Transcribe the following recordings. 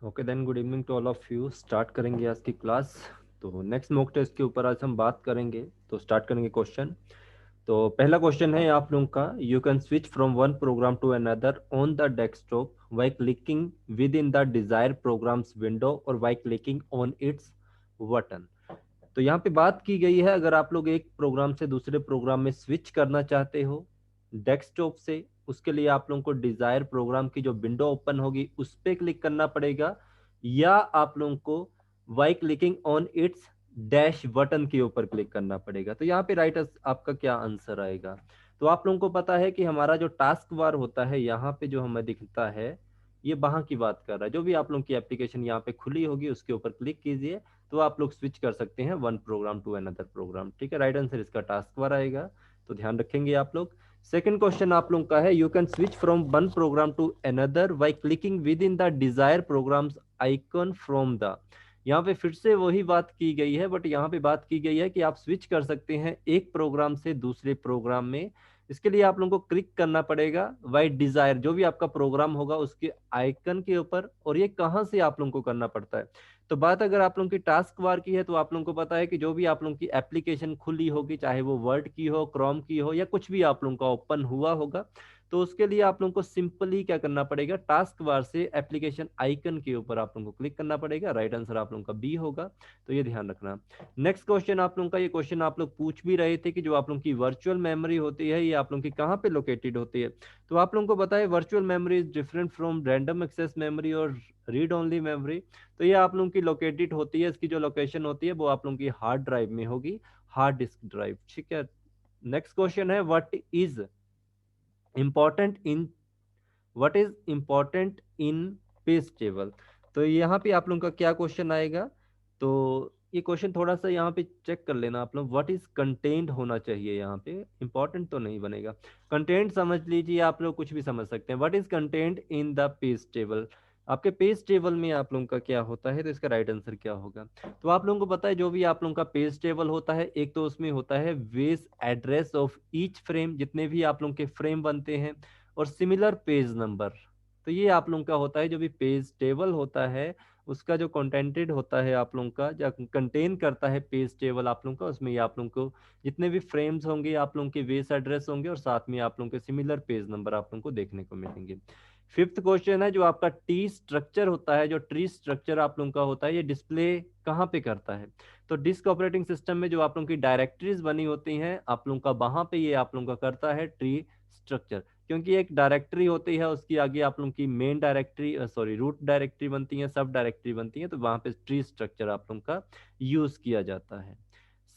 Okay then, good evening to all of you. Start करेंगे आज की क्लास। तो नेक्स्ट मॉक टेस्ट के ऊपर आज हम बात करेंगे। तो स्टार्ट करेंगे क्वेश्चन। तो पहला क्वेश्चन है आप लोगों का, you can switch from one program to another on the desktop by clicking within the desire programs window और by clicking on its button. तो यहाँ पे बात की गई है, अगर आप लोग एक प्रोग्राम से दूसरे प्रोग्राम में स्विच करना चाहते हो डेस्कटॉप से, उसके लिए आप लोगों को डिजायर प्रोग्राम की जो विंडो ओपन होगी उस पर क्लिक करना पड़ेगा, या आप लोगों को by clicking on its dash button के ऊपर क्लिक करना पड़ेगा। तो यहाँ पे राइट आपका क्या आंसर आएगा? तो आप लोगों को पता है कि हमारा जो टास्क बार होता है यहाँ पे जो हमें दिखता है, ये वहां की बात कर रहा है। जो भी आप लोगों की एप्लीकेशन यहाँ पे खुली होगी उसके ऊपर क्लिक कीजिए, तो आप लोग स्विच कर सकते हैं one program to another program. ठीक है, राइट आंसर इसका टास्क बार आएगा, तो ध्यान रखेंगे आप लोग। सेकंड क्वेश्चन आप लोगों का है, you can switch from one program to another by clicking within the desire programs icon from the. यहाँ पे फिर से वही बात की गई है, बट यहाँ पे बात की गई है कि आप स्विच कर सकते हैं एक प्रोग्राम से दूसरे प्रोग्राम में। इसके लिए आप लोगों को क्लिक करना पड़ेगा बाय डिजायर, जो भी आपका प्रोग्राम होगा उसके आइकन के ऊपर। और ये कहाँ से आप लोगों को करना पड़ता है? तो बात अगर आप लोगों की टास्क बार की है, तो आप लोगों को पता है कि जो भी आप लोगों की एप्लीकेशन खुली होगी, चाहे वो वर्ड की हो, क्रोम की हो, या कुछ भी आप लोगों का ओपन हुआ होगा, तो उसके लिए आप लोगों को सिंपली क्या करना पड़ेगा, टास्क बार से एप्लीकेशन आइकन के ऊपर आप लोगों को क्लिक करना पड़ेगा। राइट आंसर आप लोगों का बी होगा, तो ये ध्यान रखना। नेक्स्ट क्वेश्चन आप लोगों का, ये क्वेश्चन आप लोग पूछ भी रहे थे कि जो आप लोगों की वर्चुअल मेमोरी होती है, ये आप लोगों की कहाँ पे लोकेटेड होती है? तो आप लोगों को बताए virtual memory is different from random access memory और रीड ओनली मेमोरी। तो ये आप लोगों की लोकेटेड होती है, इसकी जो लोकेशन होती है वो आप लोगों की हार्ड ड्राइव में होगी, हार्ड डिस्क ड्राइव। ठीक है, नेक्स्ट क्वेश्चन है, important in what is important in page table. तो यहाँ पे आप लोगों का क्या क्वेश्चन आएगा? तो ये क्वेश्चन थोड़ा सा यहाँ पे चेक कर लेना आप लोग, व्हाट इज कंटेंट होना चाहिए यहाँ पे, इंपॉर्टेंट तो नहीं बनेगा। कंटेंट समझ लीजिए, आप लोग कुछ भी समझ सकते हैं। What is content in the page table, आपके पेज टेबल में आप लोगों का क्या होता है? तो इसका राइट आंसर क्या होगा? तो आप लोगों को पता है, जो भी आप लोगों का पेज टेबल होता है, एक तो उसमें होता है base address of each frame, जितने भी आप लोगों के फ्रेम बनते हैं, और सिमिलर पेज नंबर। तो ये आप लोगों का होता है जो भी पेज टेबल होता है, उसका जो कंटेंटेड होता है आप लोगों का, जो कंटेन करता है पेज टेबल आप लोगों का, उसमें ये आप लोगों को जितने भी फ्रेम्स होंगे, आप लोगों के बेस एड्रेस होंगे, और साथ में आप लोगों के सिमिलर पेज नंबर आप लोगों को देखने को मिलेंगे। फिफ्थ क्वेश्चन है, जो आपका टी स्ट्रक्चर होता है, जो ट्री स्ट्रक्चर आप लोगों का होता है, ये डिस्प्ले कहाँ पे करता है? तो डिस्क ऑपरेटिंग सिस्टम में जो आप लोगों की डायरेक्टरीज बनी होती हैं आप लोगों का, वहां पे ये आप लोगों का करता है ट्री स्ट्रक्चर। क्योंकि एक डायरेक्टरी होती है, उसकी आगे आप लोगों की main directory sorry root directory बनती है, सब डायरेक्टरी बनती है, तो वहां पे ट्री स्ट्रक्चर आप लोगों का यूज किया जाता है।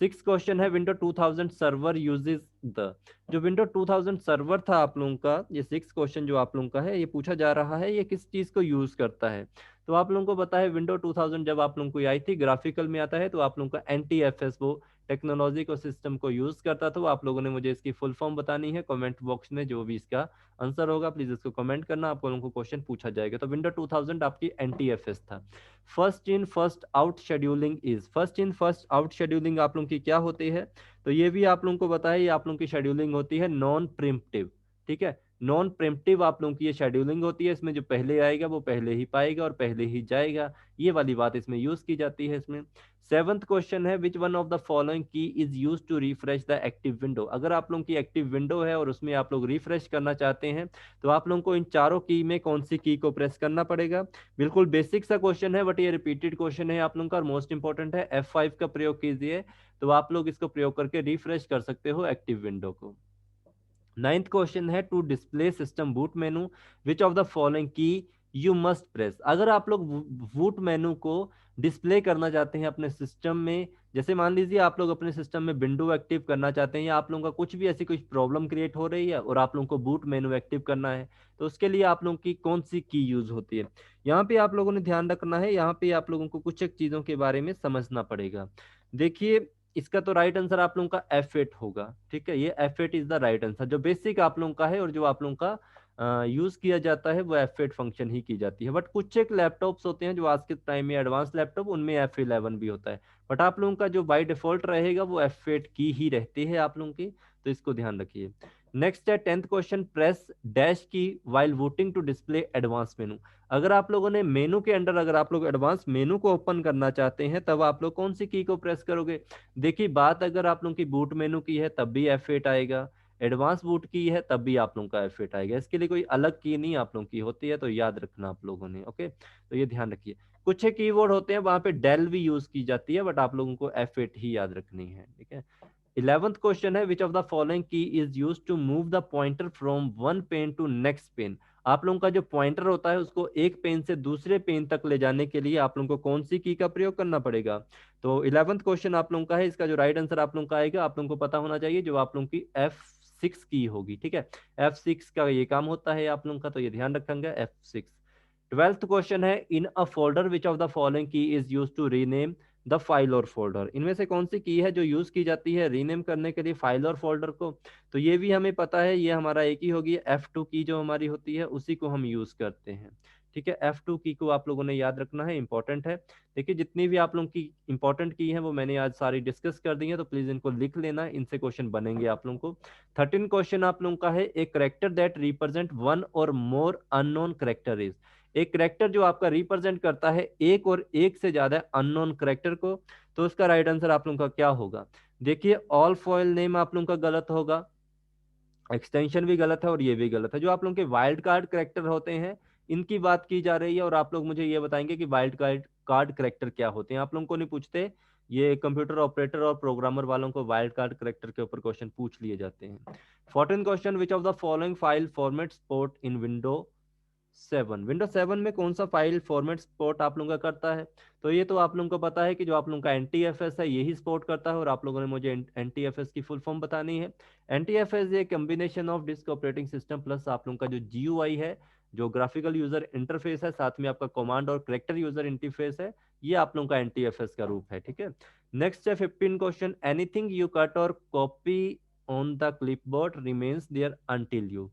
सिक्स क्वेश्चन है, विंडो 2000 सर्वर यूजेस द। जो विंडो 2000 सर्वर था आप लोगों का, ये सिक्स क्वेश्चन जो आप लोगों का है, ये पूछा जा रहा है, ये किस चीज को यूज करता है? तो आप लोगों को पता है, विंडो 2000 जब आप लोगों को आई थी, ग्राफिकल में आता है, तो आप लोगों का NTFS वो टेक्नोलॉजी को सिस्टम को यूज करता था। तो आप लोगों ने मुझे इसकी फुल फॉर्म बतानी है कमेंट बॉक्स में, जो भी इसका आंसर होगा प्लीज इसको कमेंट करना, आप लोगों को क्वेश्चन पूछा जाएगा। तो विंडो 2000 आपकी NTFS था। First in first out scheduling is, first in first out scheduling आप लोगों की क्या होती है? तो ये भी आप लोगों को बताया, ये आप लोगों की शेड्यूलिंग होती है नॉन प्रिम्प्टिव। ठीक है, नॉन प्रिम्प्टिव आप लोगों की ये शेड्यूलिंग होती है, इसमें जो पहले आएगा वो पहले ही पाएगा और पहले ही जाएगा, ये वाली बात इसमें यूज की जाती है इसमें। सेवंथ क्वेश्चन है, which one of the following key is use to refresh the active window. अगर आप लोगों की एक्टिव विंडो है और उसमें आप लोग रिफ्रेश करना चाहते हैं, तो आप लोगों को इन चारों की में कौन सी की को प्रेस करना पड़ेगा? बिल्कुल बेसिक सा क्वेश्चन है, बट ये रिपीटेड क्वेश्चन है आप लोगों का, और मोस्ट इंपॉर्टेंट है। F5 का प्रयोग कीजिए, तो आप लोग इसको प्रयोग करके रिफ्रेश कर सकते हो एक्टिव विंडो को। नाइन्थ क्वेश्चन है, to display system boot menu which of the following key you must press. अगर आप लोग बूट मेनू को डिस्प्ले करना चाहते हैं अपने सिस्टम में, जैसे मान लीजिए आप लोग अपने सिस्टम में विंडो एक्टिव करना चाहते हैं, या आप लोगों का कुछ भी ऐसी कुछ प्रॉब्लम क्रिएट हो रही है और आप लोगों को बूट मेनू एक्टिव करना है, तो उसके लिए आप लोगों की कौन सी की यूज होती है? यहाँ पे आप लोगों ने ध्यान रखना है, यहाँ पे आप लोगों को कुछ एक चीजों के बारे में समझना पड़ेगा। देखिए, इसका तो राइट आंसर आप लोगों का F8 होगा। ठीक है, ये F8 is the right answer, जो बेसिक आप लोगों का है और जो आप लोगों का यूज किया जाता है वो F8 फंक्शन ही की जाती है। बट कुछ एक लैपटॉप्स होते हैं जो आज के टाइम में एडवांस लैपटॉप, उनमें F11 भी होता है, बट आप लोगों का जो बाय डिफॉल्ट रहेगा वो F8 की ही रहती है आप लोगों की, तो इसको ध्यान रखिए। नेक्स्ट है 10th question, press dash key while booting to display advance menu. अगर आप लोगों ने मेनू के अंडर, अगर आप लोग एडवांस मेनू को ओपन करना चाहते हैं तब आप लोग कौन सी की को प्रेस करोगे? देखिए बात अगर आप लोगों की बूट मेनू की है तब भी F8 आएगा, एडवांस बूट की है तब भी आप लोगों का F8 आएगा। इसके लिए कोई अलग की नहीं आप लोगों की होती है, तो याद रखना आप लोगों ने। ओके, तो ये ध्यान रखिए। कुछ कीवर्ड होते हैं वहां पे डेल भी यूज की जाती है, बट आप लोगों को F8 ही याद रखनी है, ठीक है। 11th क्वेश्चन है, which of the following key is use to move the pointer from one pane to next pane. आप लोगों का जो पॉइंटर होता है उसको एक पेन से दूसरे पेन तक ले जाने के लिए आप लोगों को कौन सी की का प्रयोग करना पड़ेगा? तो 11th क्वेश्चन आप लोगों का है, इसका जो राइट आंसर आप लोगों का आएगा, आप लोगों को पता होना चाहिए, जो आप लोगों की F6 की होगी, ठीक है। F6 का ये काम होता है आप लोगों का, तो ये ध्यान रखेंगे F6। 12th क्वेश्चन है, in a folder which of the following key is use to rename the file और फोल्डर। इनमें से कौन सी की है जो यूज की जाती है रीनेम करने के लिए फाइल और फोल्डर को? तो ये भी हमें पता है, ये हमारा एक ही होगी, F2 की जो हमारी होती है उसी को हम यूज करते हैं, ठीक है। F2 की को आप लोगों ने याद रखना है, इंपॉर्टेंट है। देखिए जितनी भी आप लोगों की इंपॉर्टेंट की है वो मैंने आज सारी डिस्कस कर दी है, तो प्लीज इनको लिख लेना, इनसे क्वेश्चन बनेंगे आप लोगों को। 13 क्वेश्चन आप लोगों का है, एक करेक्टर दैट रिप्रेजेंट वन और मोर अननोन करेक्टर इज। एक करेक्टर जो आपका रिप्रेजेंट करता है एक और एक से ज्यादा अननोन करेक्टर को, तो उसका राइट आंसर आप लोगों का क्या होगा? देखिए ऑल फॉइल नेम आप लोगों का गलत होगा, एक्सटेंशन भी गलत है और ये भी गलत है। जो आप लोगों के वाइल्ड कार्ड करेक्टर होते हैं इनकी बात की जा रही है, और आप लोग मुझे ये बताएंगे कि वाइल्ड कार्ड कार्ड करेक्टर क्या होते हैं। आप लोगों को नहीं पूछते, ये कंप्यूटर ऑपरेटर और प्रोग्रामर वालों को वाइल्ड कार्ड करेक्टर के ऊपर क्वेश्चन पूछ लिए जाते हैं। 14 question, which of the following file format support in window 7। Window 7 में कौन सा फाइल फॉर्मेट सपोर्ट आप लोगों का करता है? तो ये तो आप लोगों को पता है कि जो आप लोगों का NTFS है यही सपोर्ट करता है, और आप लोगों ने मुझे NTFS की फुल फॉर्म बतानी है। NTFS ये combination of disc operating system plus आप लोगों का जो GUI है, जो ग्राफिकल यूजर इंटरफेस है, साथ में आपका कमांड और करेक्टर यूजर इंटरफेस है, ये आप लोगों का NTFS का रूप है, ठीक है। नेक्स्ट है 15 question, anything you cut or copy on the clipboard remains there until you.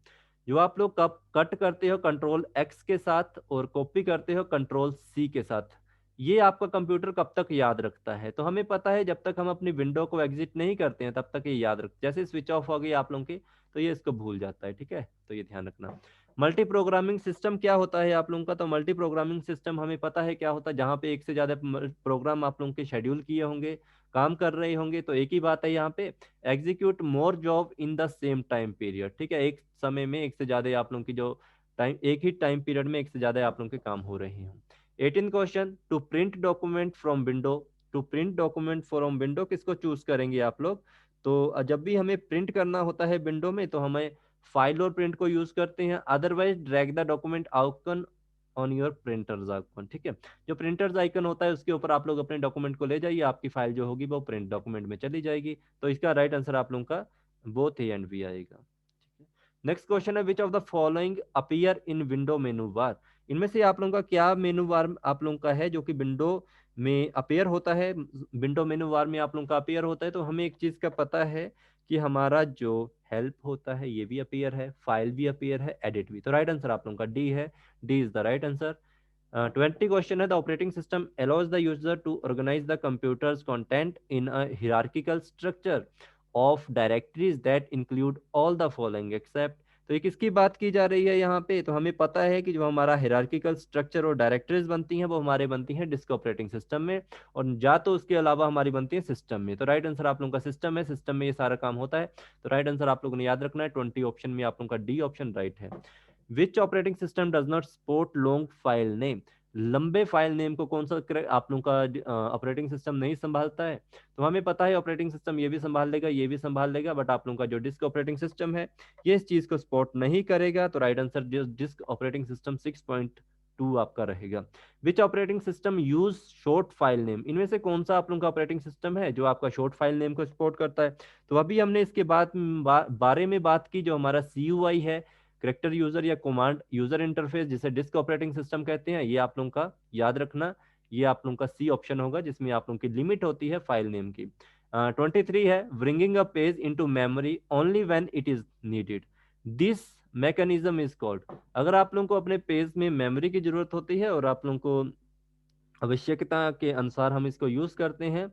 जो आप लोग कब कट करते हो Ctrl+X के साथ और कॉपी करते हो Ctrl+C के साथ, ये आपका कंप्यूटर कब तक याद रखता है? तो हमें पता है जब तक हम अपनी विंडो को एग्जिट नहीं करते हैं तब तक ये याद रख, जैसे स्विच ऑफ हो गई आप लोगों की तो ये इसको भूल जाता है, ठीक है। तो ये ध्यान रखना। मल्टी प्रोग्रामिंग सिस्टम क्या होता है आप लोगों का? तो मल्टी प्रोग्रामिंग सिस्टम हमें पता है क्या होता है, जहाँ पे एक से ज्यादा प्रोग्राम आप लोगों के शेड्यूल किए होंगे, काम कर रहे होंगे, तो एक ही बात है यहाँ पे, execute more job in the same time period, ठीक है। एक समय में एक से ज्यादा आप लोगों की जो टाइम, एक ही टाइम पीरियड में एक से ज्यादा आप लोगों के काम हो रहे हैं। 18 question, to print document from window. To print document from window किसको चूज करेंगे आप लोग? तो जब भी हमें प्रिंट करना होता है विंडो में तो हमें फाइल और प्रिंट को यूज करते हैं, otherwise drag the document icon on your printers icon, ठीक है। जो प्रिंटर्स आइकन होता है उसके ऊपर आप लोग अपने डॉक्यूमेंट को ले जाइए, आपकी फाइल जो होगी वो प्रिंट डॉक्यूमेंट में चली जाएगी। तो इसका राइट आंसर आप लोगों का बोथ ए एंड बी आएगा। नेक्स्ट क्वेश्चन है, which of the following appear in window मेनू बार। इनमें से आप लोगों का क्या मेनू बार आप लोगों का है जो कि विंडो में अपीयर होता है? विंडो मेनू बार में आप लोगों का अपीयर होता है, तो हमें एक चीज का पता है कि हमारा जो हेल्प होता है ये भी अपीयर है, फाइल भी अपीयर है, एडिट भी। तो राइट आंसर आप लोगों का डी है, D is the right answer. 20 question है, the operating system allows the user to organise the computer's content in a hierarchical structure of directories that include all the following except. तो ये किसकी बात की जा रही है यहाँ पे? तो हमें पता है कि जो हमारा हिरार्किकल स्ट्रक्चर और डायरेक्टरीज बनती हैं वो हमारे बनती हैं डिस्क ऑपरेटिंग सिस्टम में, और जा तो उसके अलावा हमारी बनती है सिस्टम में। तो राइट आंसर आप लोगों का सिस्टम है, सिस्टम में ये सारा काम होता है। तो राइट आंसर आप लोगों ने याद रखना है, 20 ऑप्शन में आप लोगों का डी ऑप्शन राइट है। Which operating system does not support long file name. लंबे फाइल नेम को कौन सा आप लोगों का ऑपरेटिंग सिस्टम नहीं संभालता है? तो हमें पता है ऑपरेटिंग सिस्टम ये भी संभाल लेगा, ये भी संभाल लेगा, बट आप लोगों का जो डिस्क ऑपरेटिंग सिस्टम है ये इस चीज को सपोर्ट नहीं करेगा। तो right answer disk operating system 6.2 आपका रहेगा। Which operating system use short file name. इनमें से कौन सा आप लोगों का ऑपरेटिंग सिस्टम है जो आपका शॉर्ट फाइल नेम को सपोर्ट करता है? तो अभी हमने इसके बारे में बात की, जो हमारा CUI है, करेक्टर यूजर या कमांड यूजर इंटरफेस, जिसे डिस्क ऑपरेटिंग सिस्टम कहते हैं, ये आप लोगों का याद रखना, ये आप लोगों का सी ऑप्शन होगा, जिसमें आप लोगों की लिमिट होती है फाइल नेम की। 23 है, bringing a page into memory only when it is needed, this mechanism is called. अगर आप लोगों को अपने पेज में मेमोरी की जरूरत होती है और आप लोगों को आवश्यकता के अनुसार हम इसको यूज करते हैं,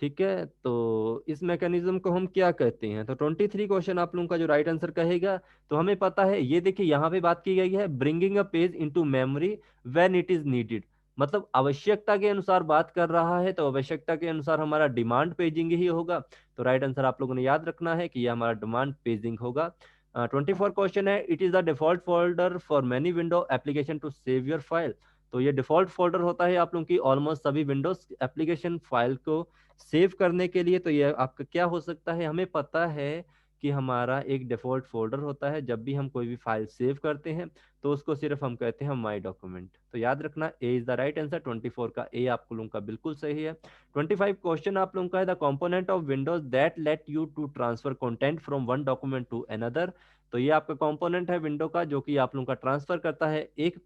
ठीक है, तो इस मैकेनिज्म को हम क्या कहते हैं? तो 23 क्वेश्चन आप लोगों का जो राइट आंसर कहेगा, तो हमें पता है, ये देखिए यहाँ पे बात की गई है bringing a page into memory when it is needed, मतलब आवश्यकता के अनुसार बात कर रहा है, तो आवश्यकता के अनुसार हमारा डिमांड पेजिंग ही होगा। तो राइट आंसर आप लोगों ने याद रखना है कि यह हमारा डिमांड पेजिंग होगा। 24 क्वेश्चन है, it is the default folder for many window application to save your file. तो ये डिफॉल्ट फोल्डर होता है आप लोगों की ऑलमोस्ट सभी विंडोज एप्लीकेशन फाइल को सेव करने के लिए। तो ये आपका क्या हो सकता है? हमें पता है कि हमारा एक डिफॉल्ट फोल्डर होता है, जब भी हम कोई भी फाइल सेव करते हैं तो उसको सिर्फ हम कहते हैं माई डॉक्यूमेंट। तो याद रखना, ए इज द राइट आंसर। 24 का ए आप लोगों का बिल्कुल सही है। 25 क्वेश्चन आप लोगों का है, the component of windows that let you to transfer content from one document to another. तो ये आपका कंपोनेंट है विंडो का, जो कि आप लोगों का ट्रांसफर करता है एक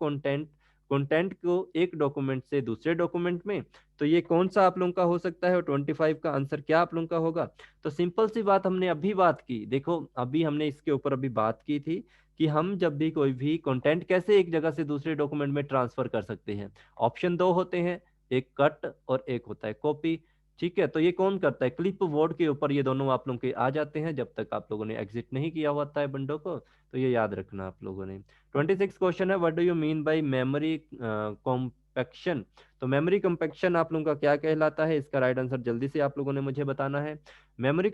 कंटेंट को एक डॉक्यूमेंट से दूसरे डॉक्यूमेंट में। तो ये कौन सा आप लोगों का हो सकता है? और 25 का आंसर क्या आप लोगों का होगा? तो सिंपल सी बात हमने अभी बात की, देखो अभी हमने इसके ऊपर अभी बात की थी कि हम जब भी कोई भी कंटेंट कैसे एक जगह से दूसरे डॉक्यूमेंट में ट्रांसफर कर सकते हैं। ऑप्शन दो होते हैं, एक कट और एक होता है कॉपी। ठीक है, तो ये कौन करता है? क्लिप बोर्ड के ऊपर ये दोनों आप लोगों के आ जाते हैं, जब तक आप लोगों ने एग्जिट नहीं किया होता है विंडो को। तो ये याद रखना आप लोगों ने। 26 क्वेश्चन है, what do you mean by memory compaction? तो मेमोरी कम्पेक्शन आप लोगों का क्या कहलाता है? इसका राइट आंसर जल्दी से आप लोगों ने मुझे बताना है। मेमोरी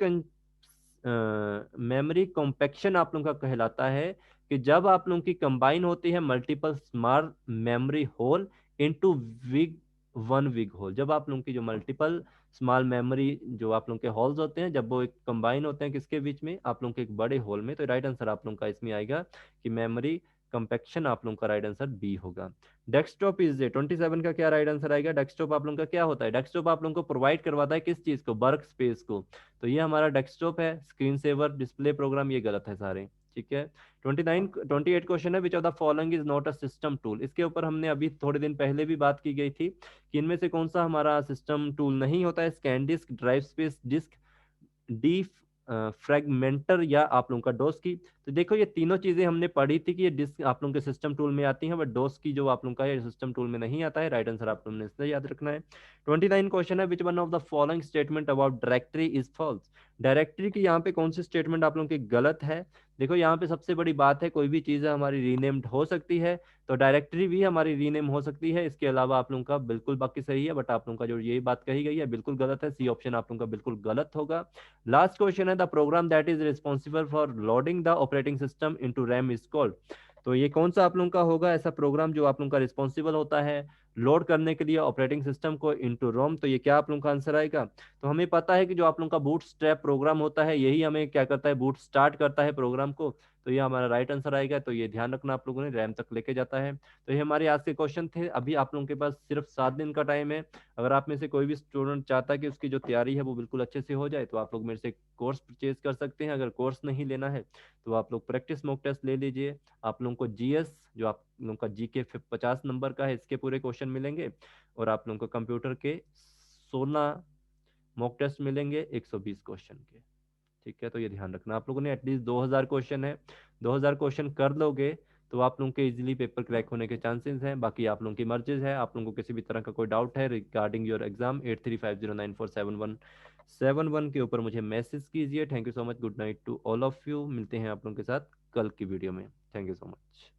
मेमोरी कॉम्पेक्शन आप लोगों का कहलाता है कि जब आप लोगों की कंबाइन होती है multiple small memory hole into big one big hole. जब आप लोगों की जो मल्टीपल स्मॉल मेमोरी जो आप लोगों के हॉल्स होते हैं, जब वो एक कंबाइन होते हैं किसके बीच में? आप लोगों के एक बड़े होल में। तो राइट आंसर आप लोगों का इसमें आएगा कि मेमोरी कंपेक्शन आप लोगों का राइट आंसर बी होगा। डेस्कटॉप इज ए 27 का क्या राइट आंसर आएगा? डेस्कटॉप आप लोगों का क्या होता है? डेस्कटॉप आप लोगों को प्रोवाइड करवाता है किस चीज को? वर्क स्पेस को। तो ये हमारा डेस्कटॉप है। स्क्रीन सेवर, डिस्प्ले प्रोग्राम, ये गलत है सारे। ठीक है। 28 क्वेश्चन है, which of the following is not a system tool? इसके ऊपर हमने अभी थोड़े दिन पहले भी बात की गई थी कि इनमें से कौन सा हमारा सिस्टम टूल नहीं होता है? Scan disk, drive space disk, defragmenter, या आप लोगों का डोस की। तो देखो ये तीनों चीजें हमने पढ़ी थी कि ये डिस्क आप लोगों के सिस्टम टूल में आती हैं, बट डोस की जो आप लोगों का है सिस्टम टूल में नहीं आता है। राइट आंसर आप लोगों ने इसलिए याद रखना है। 29 क्वेश्चन है, which one of the following statement about directory is false? Directory की यहाँ पे कौन सी स्टेटमेंट आप लोगों की गलत है? देखो यहाँ पे सबसे बड़ी बात है, कोई भी चीज़ हमारी रीनेम्ड हो सकती है, तो डायरेक्टरी भी हमारी रीनेम हो सकती है। इसके अलावा आप लोगों का बिल्कुल बाकी सही है, बट आप लोगों का जो यही बात कही गई है बिल्कुल गलत है। सी ऑप्शन आप लोगों का बिल्कुल गलत होगा। लास्ट क्वेश्चन है, the program that is responsible for loading the operating system into RAM is called? तो ये कौन सा आप लोगों का होगा ऐसा प्रोग्राम जो आप लोगों का रिस्पॉन्सिबल होता है लोड करने के लिए ऑपरेटिंग सिस्टम को इनटू रोम? तो ये क्या आप लोगों का आंसर आएगा? तो हमें पता है कि जो आप लोगों का बूट स्ट्रैप प्रोग्राम होता है, यही हमें क्या करता है? बूट स्टार्ट करता है प्रोग्राम को। तो ये हमारा राइट आंसर आएगा। तो ये ध्यान रखना आप लोगों ने, रैम तक लेके जाता है। तो ये हमारे आज के क्वेश्चन थे। अभी आप लोगों के पास सिर्फ 7 दिन का टाइम है। अगर आप में से कोई भी स्टूडेंट चाहता है कि उसकी जो तैयारी है वो बिल्कुल अच्छे से हो जाए, तो आप लोग मेरे से कोर्स परचेज कर सकते हैं। अगर कोर्स नहीं लेना है तो आप लोग प्रैक्टिस मॉक टेस्ट ले लीजिए। आप लोगों को जीएस जो आप लोगों का जीके 50 नंबर का है, इसके पूरे क्वेश्चन मिलेंगे। और आप लोगों को कंप्यूटर के 16 मॉक टेस्ट मिलेंगे 120 क्वेश्चन के। ठीक है, तो ये ध्यान रखना आप लोगों ने। एटलीस्ट 2000 क्वेश्चन है, 2000 क्वेश्चन कर लोगे तो आप लोगों के इजीली पेपर क्रैक होने के चांसेस हैं। बाकी आप लोगों की मर्जीज है। आप लोगों को किसी भी तरह का कोई डाउट है रिगार्डिंग योर एग्जाम, 8350947171 के ऊपर मुझे मैसेज कीजिए। Thank you so much, good night to all of you. मिलते हैं आप लोगों के साथ कल की वीडियो में। Thank you so much.